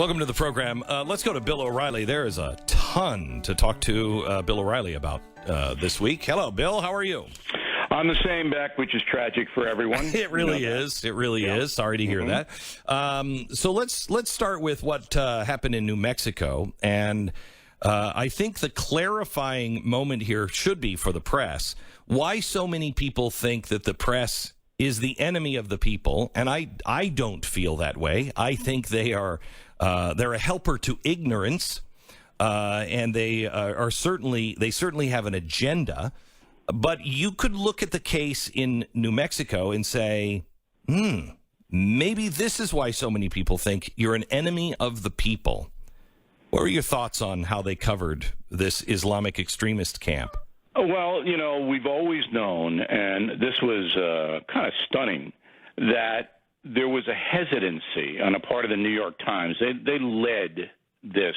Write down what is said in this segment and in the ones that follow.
Welcome to the program. Let's go to Bill O'Reilly. There is a ton to talk to Bill O'Reilly about this week. Hello, Bill. How are you? I'm the same, Beck, which is tragic for everyone. It really is. It really is. Sorry to hear that. So let's start with what happened in New Mexico. And I think the clarifying moment here should be for the press. Why so many people think that the press is the enemy of the people, and I don't feel that way. I think they're a helper to ignorance, and they certainly have an agenda. But you could look at the case in New Mexico and say, maybe this is why so many people think you're an enemy of the people. What are your thoughts on how they covered this Islamic extremist camp? Well, you know, we've always known, and this was kind of stunning, that there was a hesitancy on a part of the New York Times. They led this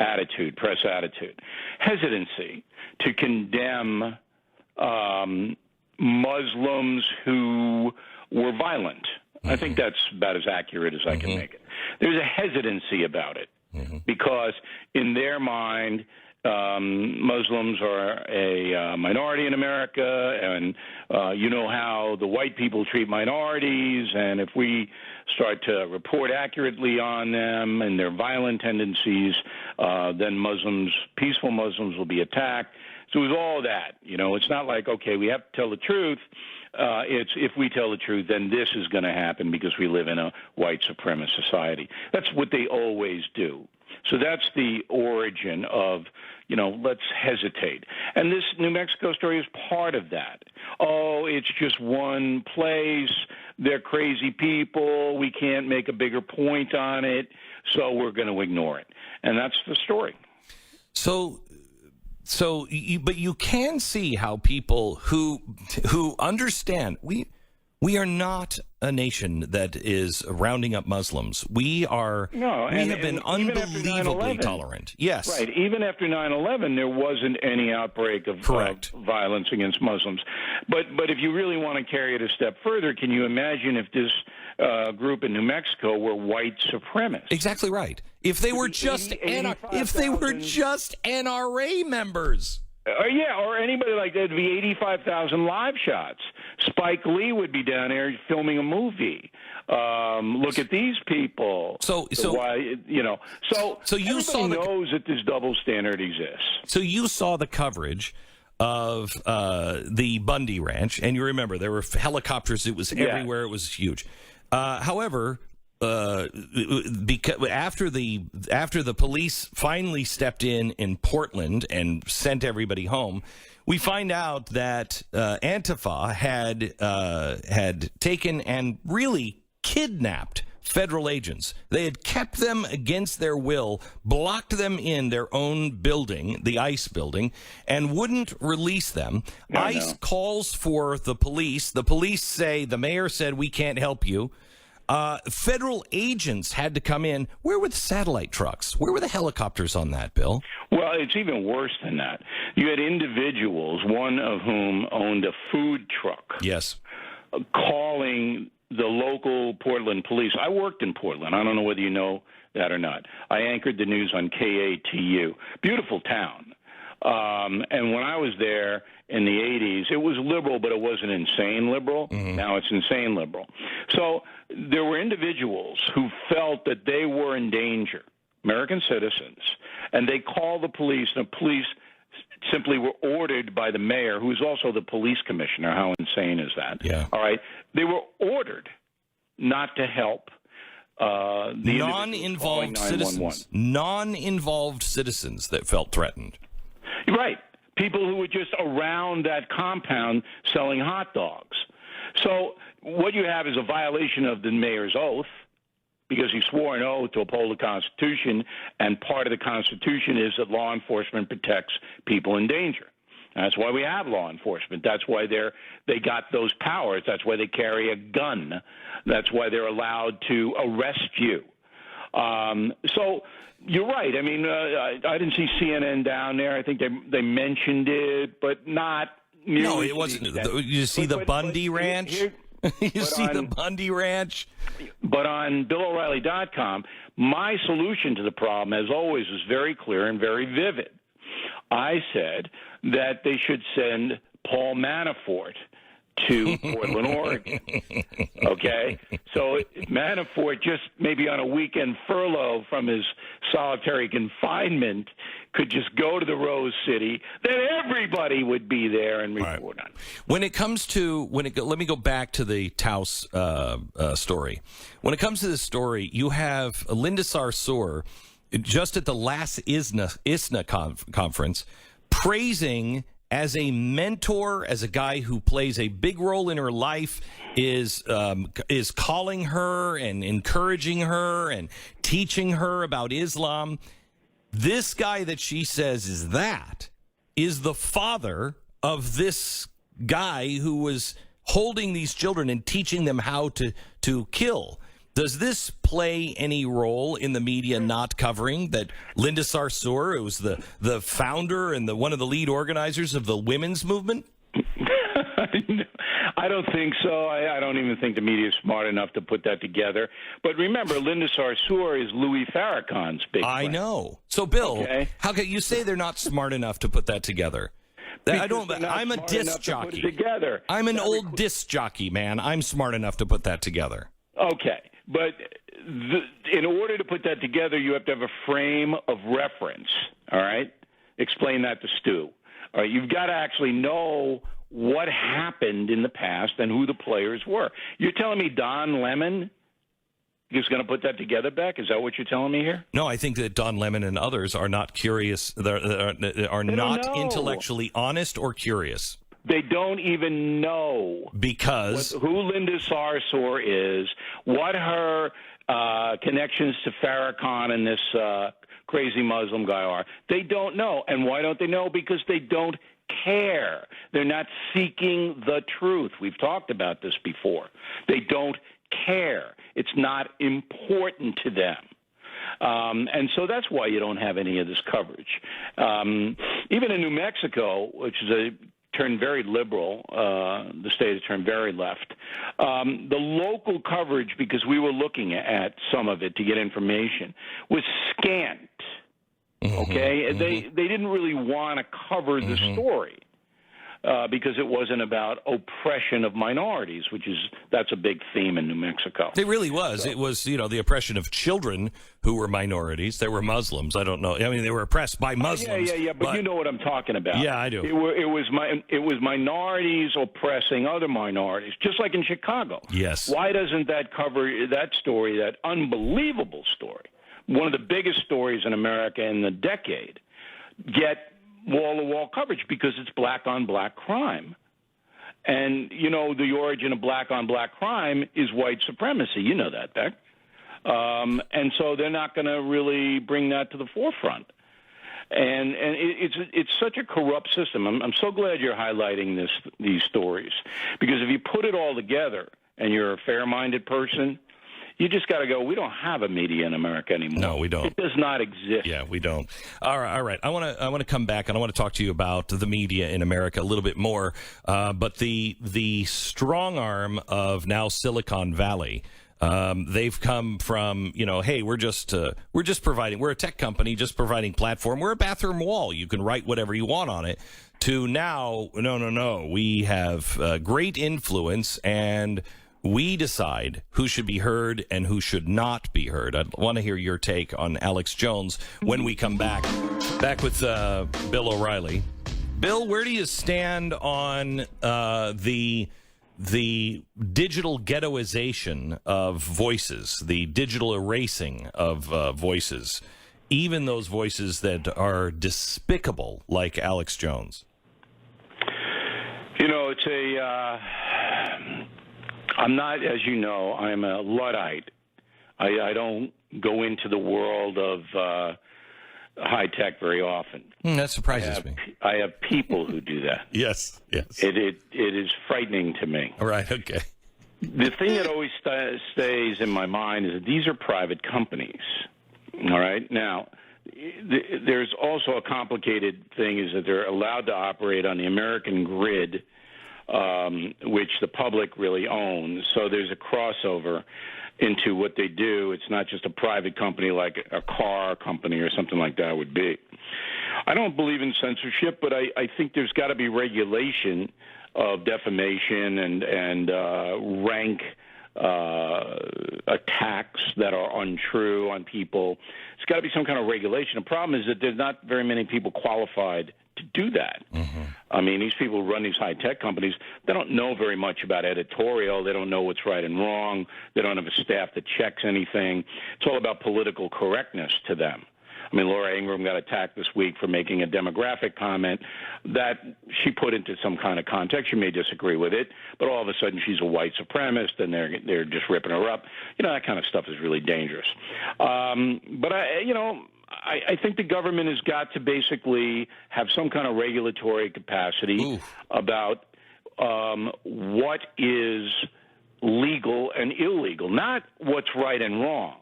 attitude, press attitude, hesitancy to condemn Muslims who were violent. I think that's about as accurate as I can make it. There's a hesitancy about it because in their mind, Muslims are a minority in America, and you know how the white people treat minorities, and if we start to report accurately on them and their violent tendencies, then peaceful Muslims will be attacked. So it was all that. You know, it's not like, okay, we have to tell the truth. It's if we tell the truth, then this is going to happen because we live in a white supremacist society. That's what they always do. So that's the origin of, you know, let's hesitate. And this New Mexico story is part of that. Oh, it's just one place. They're crazy people. We can't make a bigger point on it, so we're going to ignore it. And that's the story. But you can see how people who understand we are not a nation that is rounding up Muslims. We have been unbelievably tolerant. Yes. Right. Even after 9/11, there wasn't any outbreak of violence against Muslims. But if you really want to carry it a step further, can you imagine if this group in New Mexico were white supremacists? Exactly right. If they were just NRA members. Or anybody like that, it'd be 85,000 live shots. Spike Lee would be down there filming a movie. Look at these people. So you saw knows that this double standard exists. So you saw the coverage of the Bundy Ranch, and you remember there were helicopters. It was everywhere. It was huge. However, because after the police finally stepped in Portland and sent everybody home, we find out that Antifa had taken and really kidnapped federal agents. They had kept them against their will, blocked them in their own building, the ICE building, and wouldn't release them. ICE calls for the police. The police say, the mayor said, we can't help you. Federal agents had to come in. Where were the satellite trucks? Where were the helicopters on that, Bill? Well, it's even worse than that. You had individuals, one of whom owned a food truck. Yes. Calling the local Portland police. I worked in Portland. I don't know whether you know that or not. I anchored the news on KATU. Beautiful town. And when I was there in the 80s, it was liberal, but it wasn't insane liberal. Now it's insane liberal. So there were individuals who felt that they were in danger, American citizens, and they called the police, and the police simply were ordered by the mayor, who is also the police commissioner. How insane is that? Yeah. All right. They were ordered not to help the non-involved citizens. Non-involved citizens that felt threatened. Right. People who were just around that compound selling hot dogs. So what you have is a violation of the mayor's oath, because he swore an oath to uphold the Constitution, and part of the Constitution is that law enforcement protects people in danger. That's why we have law enforcement. That's why they got those powers. That's why they carry a gun. That's why they're allowed to arrest you. So you're right. I mean, I didn't see CNN down there. I think they mentioned it, but not. No, it wasn't. You see the Bundy Ranch? You see the Bundy Ranch? But on BillO'Reilly.com, my solution to the problem, as always, was very clear and very vivid. I said that they should send Paul Manafort to Portland, Oregon. Okay? So Manafort, just maybe on a weekend furlough from his solitary confinement, could just go to the Rose City, then everybody would be there and report on it. When it comes to, let me go back to the Taos story. When it comes to this story, you have Linda Sarsour just at the last ISNA conference praising as a mentor, as a guy who plays a big role in her life, is calling her and encouraging her and teaching her about Islam. This guy that she says is the father of this guy who was holding these children and teaching them how to kill. Does this play any role in the media not covering that Linda Sarsour, who was the founder and one of the lead organizers of the women's movement? I don't think so. I don't even think the media is smart enough to put that together. But remember, Linda Sarsour is Louis Farrakhan's big friend. I know. So, Bill, how can you say they're not smart enough to put that together? I'm a disc jockey. I'm an old disc jockey, man. I'm smart enough to put that together. Okay. But in order to put that together, you have to have a frame of reference, all right? Explain that to Stu. All right, you've got to actually know what happened in the past and who the players were. You're telling me Don Lemon is going to put that together, Beck? Is that what you're telling me here? No, I think that Don Lemon and others are not curious, are not intellectually honest or curious. They don't even know who Linda Sarsour is, what her connections to Farrakhan and this crazy Muslim guy are. They don't know. And why don't they know? Because they don't care. They're not seeking the truth. We've talked about this before. They don't care. It's not important to them. And so that's why you don't have any of this coverage. Even in New Mexico, which is turned very liberal, the state has turned very left. The local coverage, because we were looking at some of it to get information, was scant. Okay? They didn't really want to cover the story. Because it wasn't about oppression of minorities, that's a big theme in New Mexico. It really was. So, it was, the oppression of children who were minorities. They were Muslims. I don't know. I mean, they were oppressed by Muslims. Yeah. But you know what I'm talking about. Yeah, I do. It was minorities oppressing other minorities, just like in Chicago. Yes. Why doesn't that cover that story, that unbelievable story, one of the biggest stories in America in the decade, get wall-to-wall coverage? Because it's black-on-black crime. And, the origin of black-on-black crime is white supremacy. You know that, Beck. And so they're not going to really bring that to the forefront. And it's such a corrupt system. I'm so glad you're highlighting these stories. Because if you put it all together and you're a fair-minded person, you just got to go, we don't have a media in America anymore. No, we don't. It does not exist. Yeah, we don't. All right. I want to come back and I want to talk to you about the media in America a little bit more. But the strong arm of now Silicon Valley, they've come from, hey, we're just providing, we're a tech company just providing platform. We're a bathroom wall. You can write whatever you want on it. To now, no. We have great influence and we decide who should be heard and who should not be heard. I want to hear your take on Alex Jones when we come back. Back with Bill O'Reilly. Bill, where do you stand on the digital ghettoization of voices, the digital erasing of voices, even those voices that are despicable, like Alex Jones? I'm not, as you know, I'm a Luddite. I don't go into the world of high tech very often. That surprises me. I have people who do that. Yes. It is frightening to me. All right, okay. The thing that always stays in my mind is that these are private companies. All right? Now, there's also a complicated thing is that they're allowed to operate on the American grid which the public really owns. So there's a crossover into what they do. It's not just a private company like a car company or something like that would be. I don't believe in censorship, but I think there's got to be regulation of defamation and rank attacks that are untrue on people. It's got to be some kind of regulation. The problem is that there's not very many people qualified to do that. Mm-hmm. I mean, these people who run these high-tech companies, they don't know very much about editorial. They don't know what's right and wrong. They don't have a staff that checks anything. It's all about political correctness to them. I mean, Laura Ingraham got attacked this week for making a demographic comment that she put into some kind of context. You may disagree with it, but all of a sudden she's a white supremacist and they're just ripping her up. You know, that kind of stuff is really dangerous. But I think the government has got to basically have some kind of regulatory capacity about what is legal and illegal, not what's right and wrong.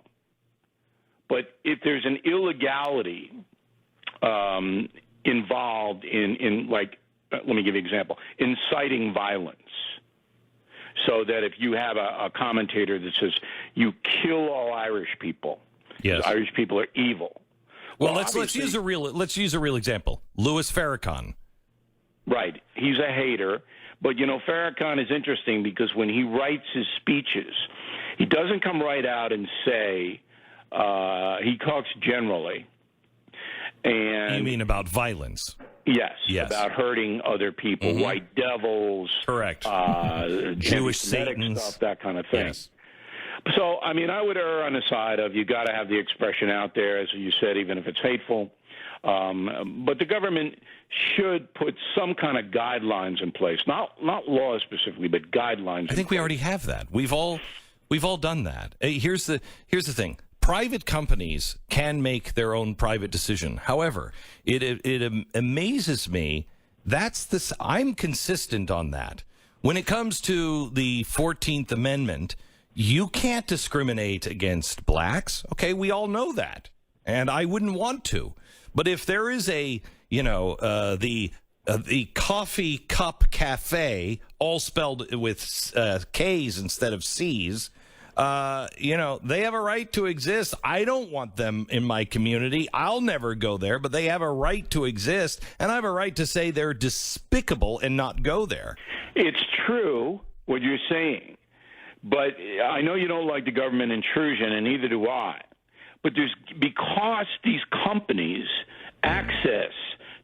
But if there's an illegality involved in like, let me give you an example, inciting violence, so that if you have a commentator that says you kill all Irish people, yes, Irish people are evil. Well, let's use a real example. Louis Farrakhan. Right. He's a hater. But, you know, Farrakhan is interesting because when he writes his speeches, he doesn't come right out and say, he talks generally. And you mean about violence? Yes. About hurting other people, white devils. Correct. Jewish Satans. Stuff, that kind of thing. Yes. So, I mean, I would err on the side of you got to have the expression out there, as you said, even if it's hateful. But the government should put some kind of guidelines in place, not laws specifically, but guidelines. I think we already have that. We've all done that. Here's the thing. Private companies can make their own private decision. However, it amazes me. I'm consistent on that. When it comes to the 14th Amendment, you can't discriminate against blacks. Okay, we all know that, and I wouldn't want to. But if there is a, the coffee cup cafe, all spelled with K's instead of C's, they have a right to exist. I don't want them in my community. I'll never go there, but they have a right to exist, and I have a right to say they're despicable and not go there. It's true what you're saying, but I know you don't like the government intrusion, and neither do I. But because these companies access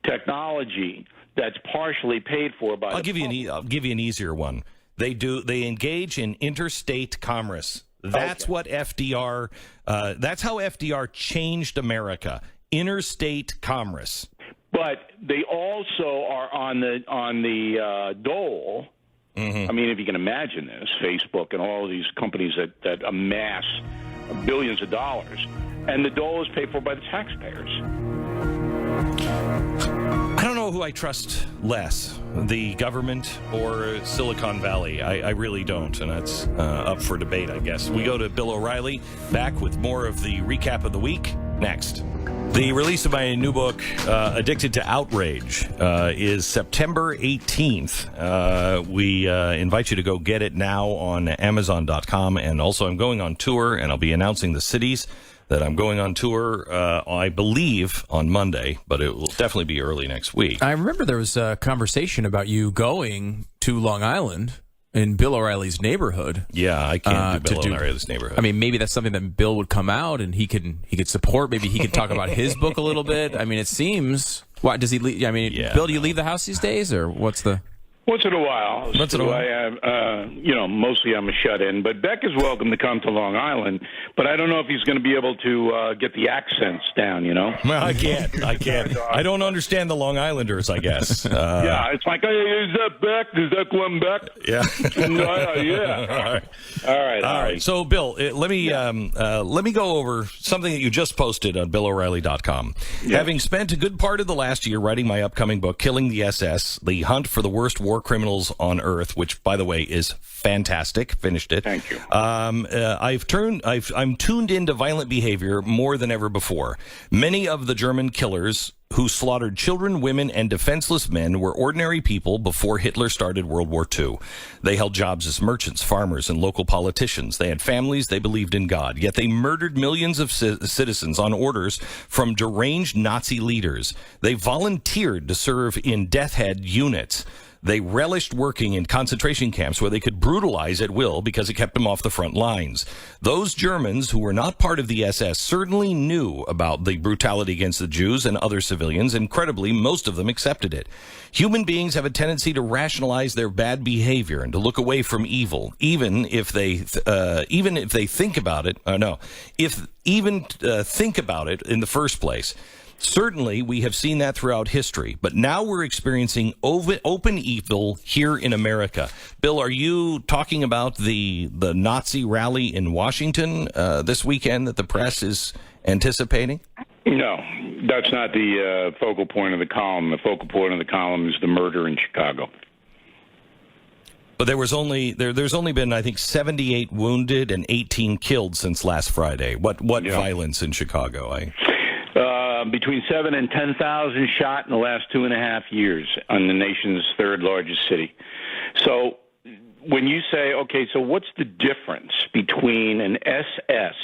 technology that's partially paid for by I'll give you an easier one. They engage in interstate commerce. That's what FDR. That's how FDR changed America. Interstate commerce. But they also are on the dole. Mm-hmm. I mean, if you can imagine this, Facebook and all of these companies that amass billions of dollars, and the dole is paid for by the taxpayers. I don't know who I trust less, the government or Silicon Valley. I really don't, and that's up for debate, I guess. We go to Bill O'Reilly, back with more of the recap of the week next. The release of my new book, Addicted to Outrage, is September 18th. We invite you to go get it now on Amazon.com, and also I'm going on tour, and I'll be announcing the cities that I'm going on tour, I believe, on Monday, but it will definitely be early next week. I remember there was a conversation about you going to Long Island in Bill O'Reilly's neighborhood. Yeah, I can't do Bill O'Reilly's neighborhood. I mean, maybe that's something that Bill would come out and he could support. Maybe he could talk about his book a little bit. I mean, it seems. Why does he leave? I mean, yeah, Bill, do you leave the house these days, or what's the? Once in a while. Mostly I'm a shut-in. But Beck is welcome to come to Long Island. But I don't know if he's going to be able to get the accents down, Well, I can't. I don't understand the Long Islanders, I guess. Yeah, it's like, hey, is that Beck? Is that Glenn Beck? Yeah. Yeah. All right. So, Bill, let me go over something that you just posted on BillO'Reilly.com. Yeah. Having spent a good part of the last year writing my upcoming book, Killing the SS, The Hunt for the Worst War Criminals on Earth, which, by the way, is fantastic. Finished it. Thank you. I'm tuned into violent behavior more than ever before. Many of the German killers who slaughtered children, women, and defenseless men were ordinary people before Hitler started World War II. They held jobs as merchants, farmers, and local politicians. They had families. They believed in God. Yet they murdered millions of citizens on orders from deranged Nazi leaders. They volunteered to serve in death head units. They relished working in concentration camps where they could brutalize at will because it kept them off the front lines. Those Germans who were not part of the SS certainly knew about the brutality against the Jews and other civilians. Incredibly, most of them accepted it. Human beings have a tendency to rationalize their bad behavior and to look away from evil, even if they think about it. Think about it in the first place. Certainly, we have seen that throughout history, but now we're experiencing open evil here in America. Bill, are you talking about the Nazi rally in Washington this weekend that the press is anticipating? No, that's not the focal point of the column. The focal point of the column is the murder in Chicago. But there's only been, I think, 78 wounded and 18 killed since last Friday. What violence in Chicago? Between 7,000 and 10,000 shot in the last 2.5 years on the nation's third largest city. So when you say, okay, so what's the difference between an SS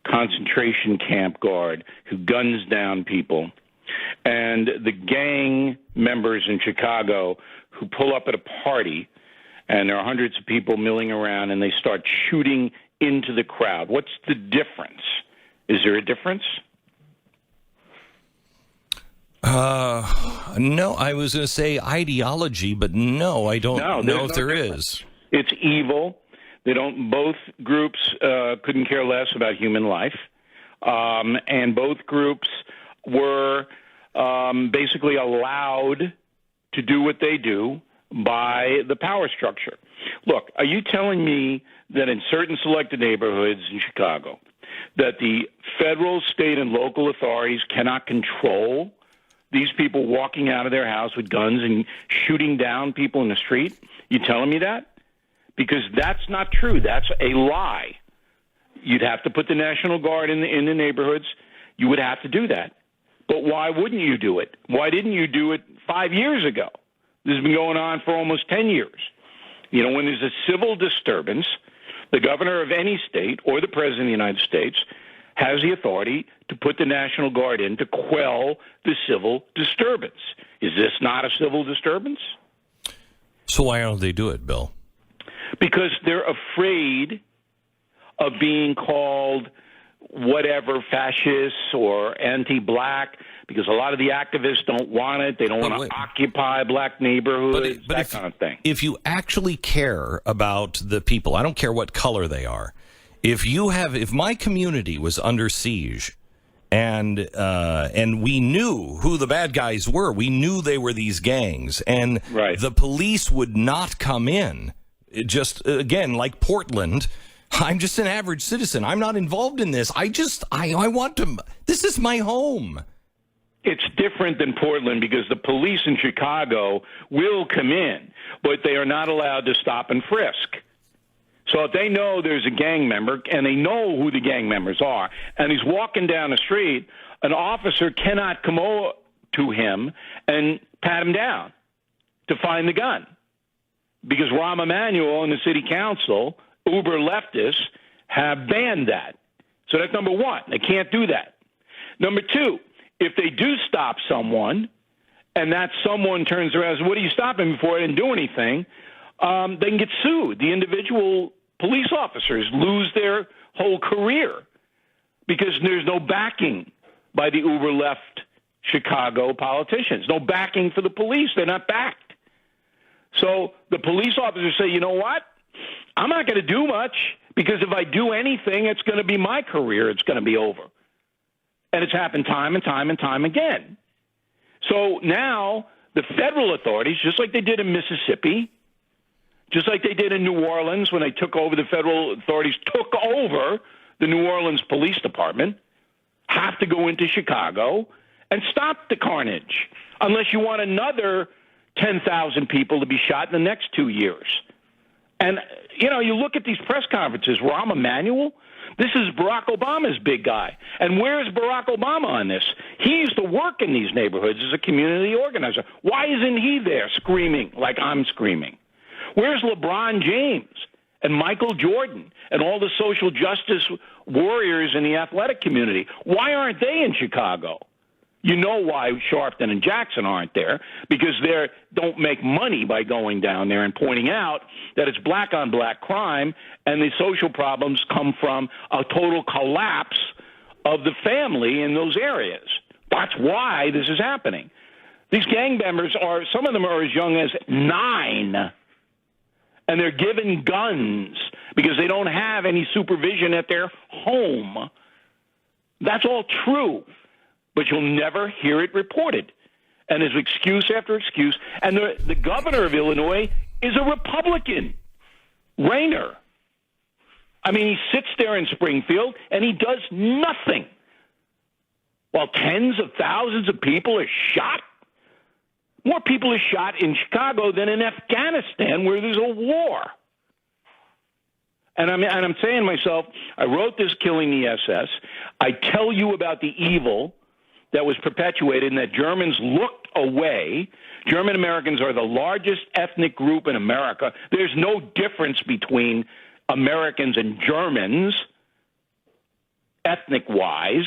concentration camp guard who guns down people and the gang members in Chicago who pull up at a party and there are hundreds of people milling around and they start shooting into the crowd? What's the difference? Is there a difference? No, I was going to say ideology, but no, I don't know if there is. It's evil. Both groups couldn't care less about human life. And both groups were basically allowed to do what they do by the power structure. Look, are you telling me that in certain selected neighborhoods in Chicago that the federal, state, and local authorities cannot control these people walking out of their house with guns and shooting down people in the street? You telling me that? Because that's not true. That's a lie. You'd have to put the National Guard in the neighborhoods. You would have to do that. But why wouldn't you do it? Why didn't you do it 5 years ago? This has been going on for almost 10 years. You know, when there's a civil disturbance, the governor of any state or the president of the United States has the authority to put the National Guard in to quell the civil disturbance. Is this not a civil disturbance? So why don't they do it, Bill? Because they're afraid of being called whatever, fascists or anti-black, because a lot of the activists don't want it. They don't want to occupy black neighborhoods, that kind of thing. If you actually care about the people, I don't care what color they are, if my community was under siege and we knew who the bad guys were, we knew they were these gangs, and the police would not come in, just, again, like Portland, I'm just an average citizen. I'm not involved in this. I want to, this is my home. It's different than Portland because the police in Chicago will come in, but they are not allowed to stop and frisk. So if they know there's a gang member, and they know who the gang members are, and he's walking down the street, an officer cannot come over to him and pat him down to find the gun. Because Rahm Emanuel and the city council, uber leftists, have banned that. So that's number one. They can't do that. Number two, if they do stop someone, and that someone turns around and says, what are you stopping me for? I didn't do anything. They can get sued. The individual police officers lose their whole career because there's no backing by the uber-left Chicago politicians. No backing for the police. They're not backed. So the police officers say, you know what? I'm not going to do much because if I do anything, it's going to be my career. It's going to be over. And it's happened time and time and time again. So now the federal authorities, just like they did in Mississippi, just like they did in New Orleans when they took over, the federal authorities took over the New Orleans Police Department, have to go into Chicago and stop the carnage unless you want another 10,000 people to be shot in the next 2 years. And, you know, you look at these press conferences, Rahm Emanuel, This is Barack Obama's big guy. And where's Barack Obama on this? He used to work in these neighborhoods as a community organizer. Why isn't he there screaming like I'm screaming? Where's LeBron James and Michael Jordan and all the social justice warriors in the athletic community? Why aren't they in Chicago? You know why Sharpton and Jackson aren't there, because they don't make money by going down there and pointing out that it's black-on-black crime and the social problems come from a total collapse of the family in those areas. That's why this is happening. These gang members some of them are as young as 9, and they're given guns because they don't have any supervision at their home. That's all true. But you'll never hear it reported. And there's excuse after excuse. And the governor of Illinois is a Republican, Rayner. I mean, he sits there in Springfield, and he does nothing. While tens of thousands of people are shot. More people are shot in Chicago than in Afghanistan, where there's a war. And I'm saying to myself, I wrote this Killing the SS. I tell you about the evil that was perpetuated and that Germans looked away. German Americans are the largest ethnic group in America. There's no difference between Americans and Germans, ethnic-wise.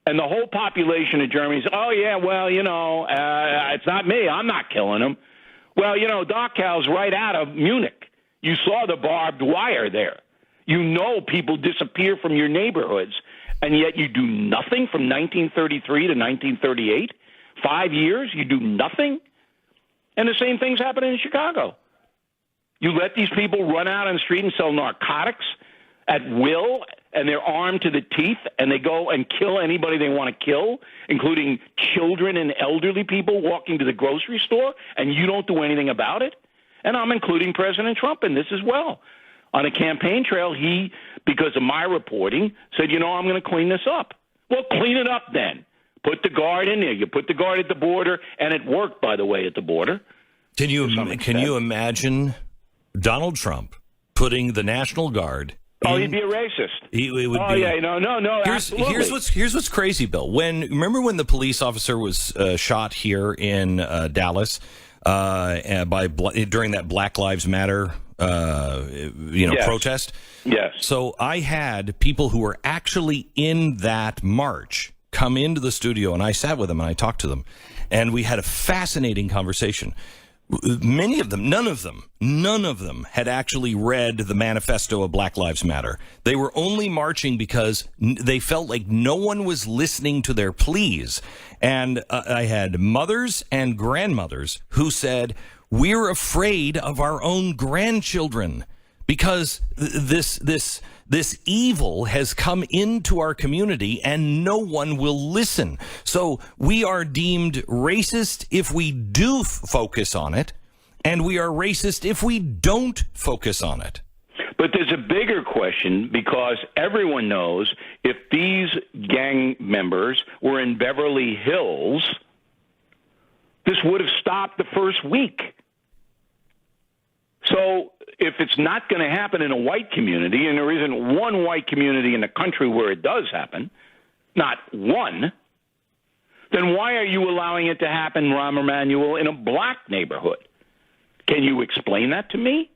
And the whole population of Germany says, oh, yeah, well, it's not me. I'm not killing them. Well, Dachau's right out of Munich. You saw the barbed wire there. You know people disappear from your neighborhoods. And yet you do nothing from 1933 to 1938? 5 years, you do nothing? And the same thing's happening in Chicago. You let these people run out on the street and sell narcotics at will, and they're armed to the teeth, and they go and kill anybody they want to kill, including children and elderly people walking to the grocery store, and you don't do anything about it? And I'm including President Trump in this as well. On a campaign trail, he, because of my reporting, said, I'm going to clean this up. Well, clean it up then. Put the guard in there. You put the guard at the border, and it worked, by the way, at the border. Can you imagine Donald Trump putting the National Guard? He'd be a racist. It would no. Here's what's crazy, Bill. Remember when the police officer was shot here in Dallas during that Black Lives Matter yes. protest? Yes. So I had people who were actually in that march come into the studio, and I sat with them and I talked to them, and we had a fascinating conversation. Many of them, none of them had actually read the manifesto of Black Lives Matter. They were only marching because they felt like no one was listening to their pleas. And I had mothers and grandmothers who said, we're afraid of our own grandchildren because this evil has come into our community and no one will listen. So we are deemed racist if we do focus on it, and we are racist if we don't focus on it. But there's a bigger question, because everyone knows if these gang members were in Beverly Hills, this would have stopped the first week. So if it's not going to happen in a white community, and there isn't one white community in the country where it does happen, not one, then why are you allowing it to happen, Rahm Emanuel, in a black neighborhood? Can you explain that to me?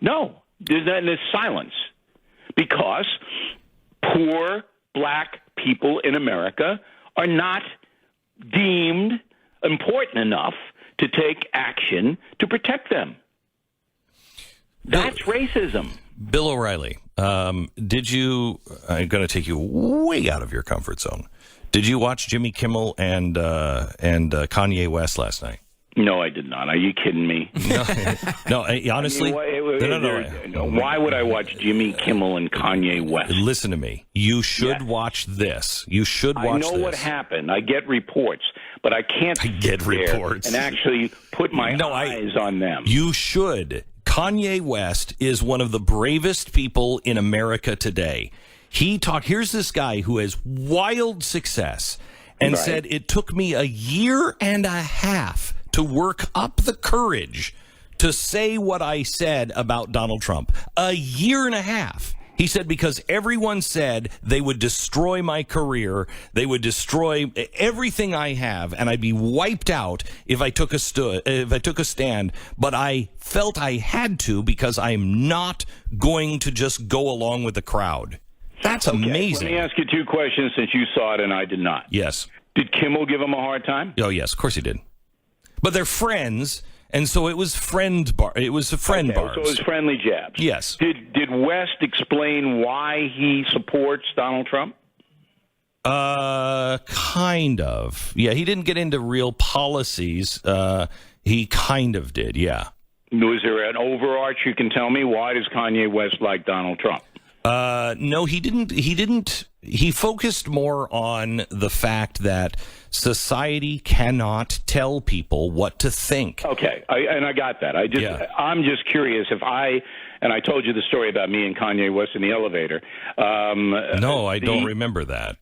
No. There's silence. Because poor black people in America are not deemed important enough to take action to protect them. That's racism. Bill O'Reilly, I'm going to take you way out of your comfort zone. Did you watch Jimmy Kimmel and Kanye West last night? No, I did not. Are you kidding me? No, honestly. No. Why would I watch Jimmy Kimmel and Kanye West? Listen to me. You should watch this. You should watch this. I know what happened. I get reports, but I can't and actually put my eyes on them. You should. Kanye West is one of the bravest people in America today. Here's this guy who has wild success and said, it took me a year and a half to work up the courage to say what I said about Donald Trump. A year and a half. He said, because everyone said they would destroy my career, they would destroy everything I have, and I'd be wiped out if I took a stand. But I felt I had to because I'm not going to just go along with the crowd. That's amazing. Let me ask you two questions since you saw it and I did not. Yes. Did Kimmel give him a hard time? Oh, yes, of course he did. But they're friends, and so it was friend barbs. So it was friendly jabs. Yes. Did West explain why he supports Donald Trump? Kind of. Yeah, he didn't get into real policies. He kind of did, yeah. Was there an overarch you can tell me? Why does Kanye West like Donald Trump? No, he didn't. He focused more on the fact that society cannot tell people what to think. Okay, I got that. I'm just curious if and I told you the story about me and Kanye West in the elevator. No, I don't remember that.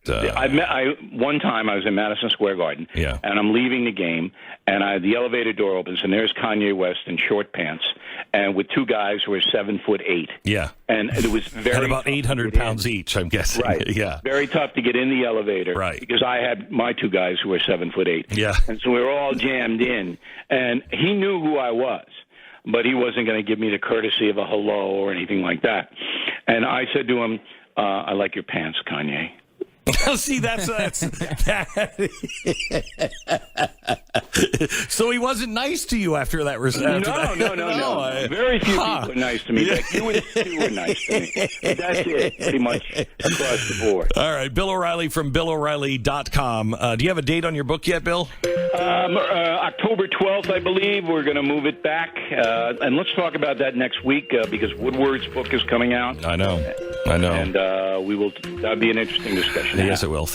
One time I was in Madison Square Garden, and I'm leaving the game, and the elevator door opens, and there's Kanye West in short pants, and with two guys who are 7'8". Yeah, and it was very and about 800 pounds each, I'm guessing. Right. Yeah, very tough to get in the elevator. Right, because I had my two guys who were 7'8". Yeah, and so we were all jammed in, and he knew who I was. But he wasn't going to give me the courtesy of a hello or anything like that. And I said to him, I like your pants, Kanye. See, that's So he wasn't nice to you after that. No. Very few people are nice to me. Like you and Stu were nice to me. But that's it, pretty much across the board. All right, Bill O'Reilly from BillO'Reilly.com. Do you have a date on your book yet, Bill? October 12th, I believe. We're going to move it back. And let's talk about that next week because Woodward's book is coming out. I know. And that'll be an interesting discussion. Yes, it will.